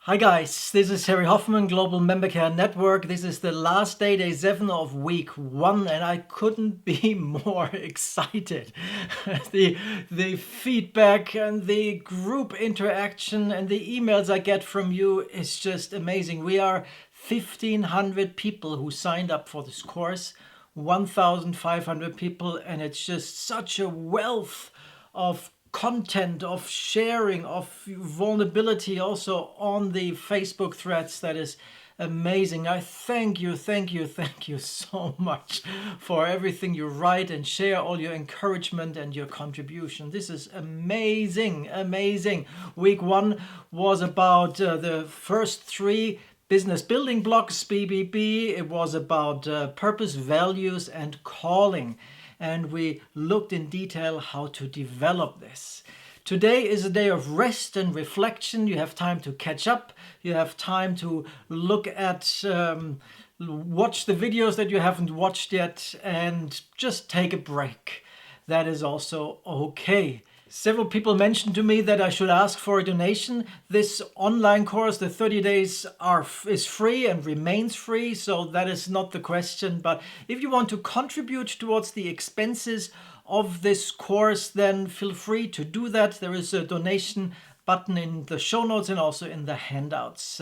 Hi guys, this is Harry Hoffman, Global Member Care Network. This is the last day, day 7 of week 1, and I couldn't be more excited. the feedback and the group interaction and the emails I get from you is just amazing. We are 1,500 people who signed up for this course, 1,500 people, and it's just such a wealth of content, of sharing, of vulnerability also on the Facebook threads that is amazing. I thank you so much for everything you write and share, all your encouragement and your contribution. This is amazing. Week 1 was about the first 3 business building blocks, BBB. It was about purpose, values, and calling. And we looked in detail how to develop this. Today is a day of rest and reflection. You have time to catch up. You have time to look at, watch the videos that you haven't watched yet, and just take a break. That is also okay. Several people mentioned to me that I should ask for a donation. This online course, the 30 days is free and remains free, so that is not the question. But if you want to contribute towards the expenses of this course, then feel free to do that. There is a donation button in the show notes and also in the handouts.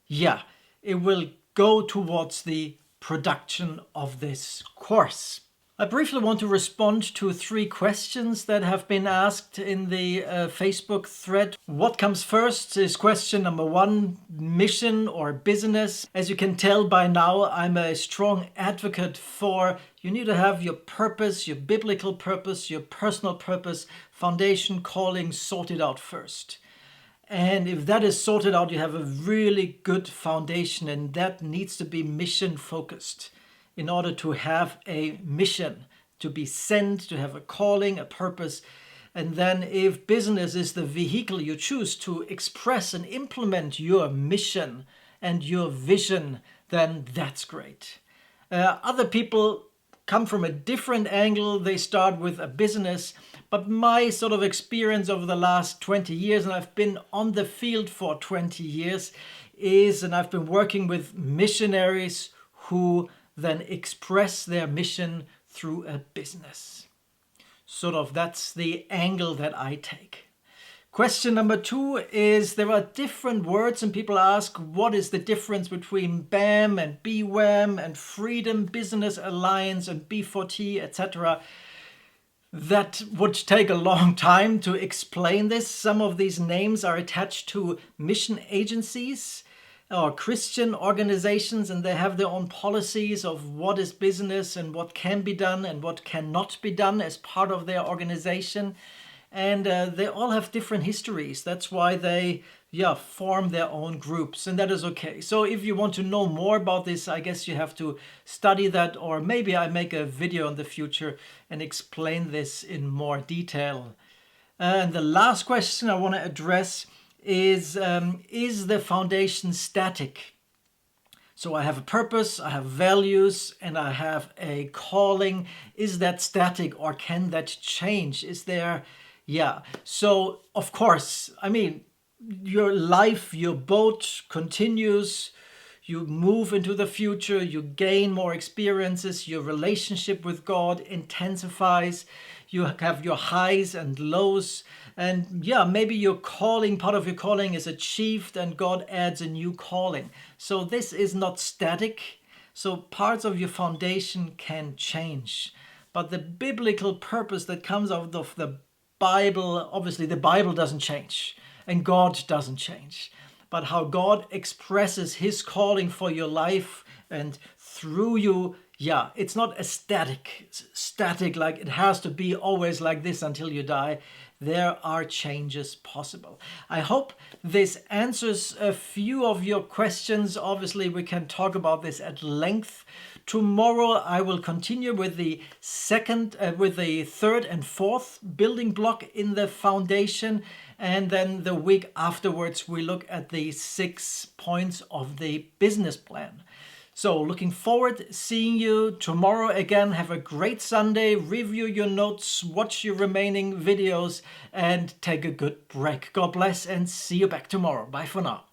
It will go towards the production of this course. I briefly want to respond to 3 questions that have been asked in the Facebook thread. What comes first is question number 1, mission or business. As you can tell by now, I'm a strong advocate for you need to have your purpose, your biblical purpose, your personal purpose, foundation, calling sorted out first. And if that is sorted out, you have a really good foundation, and that needs to be mission focused. In order to have a mission, to be sent, to have a calling, a purpose. And then if business is the vehicle you choose to express and implement your mission and your vision, then that's great. Other people come from a different angle. They start with a business. But my sort of experience over the last 20 years, and I've been on the field for 20 years, and I've been working with missionaries who then express their mission through a business. That's the angle that I take. Question number 2 is there are different words, and people ask what is the difference between BAM and BWAM and Freedom Business Alliance and B4T, etc. That would take a long time to explain this. Some of these names are attached to mission agencies or Christian organizations, and they have their own policies of what is business and what can be done and what cannot be done as part of their organization. And they all have different histories. That's why they form their own groups, and that is okay. So if you want to know more about this, I guess you have to study that, or maybe I make a video in the future and explain this in more detail. And the last question I want to address is the foundation static? So I have a purpose, I have values, and I have a calling. Is that static, or can that change? Is there, So of course, your life, your boat continues. You move into the future, you gain more experiences, your relationship with God intensifies, you have your highs and lows, and maybe your calling, part of your calling is achieved and God adds a new calling. So this is not static, so parts of your foundation can change. But the biblical purpose that comes out of the Bible, obviously the Bible doesn't change and God doesn't change. But how God expresses his calling for your life and through you, it's not a static like it has to be always like this until you die. There are changes possible. I hope this answers a few of your questions. Obviously, we can talk about this at length. Tomorrow, I will continue with the third and fourth building block in the foundation. And then the week afterwards, we look at the 6 points of the business plan. So looking forward seeing you tomorrow again. Have a great Sunday. Review your notes, watch your remaining videos, and take a good break. God bless and see you back tomorrow. Bye for now.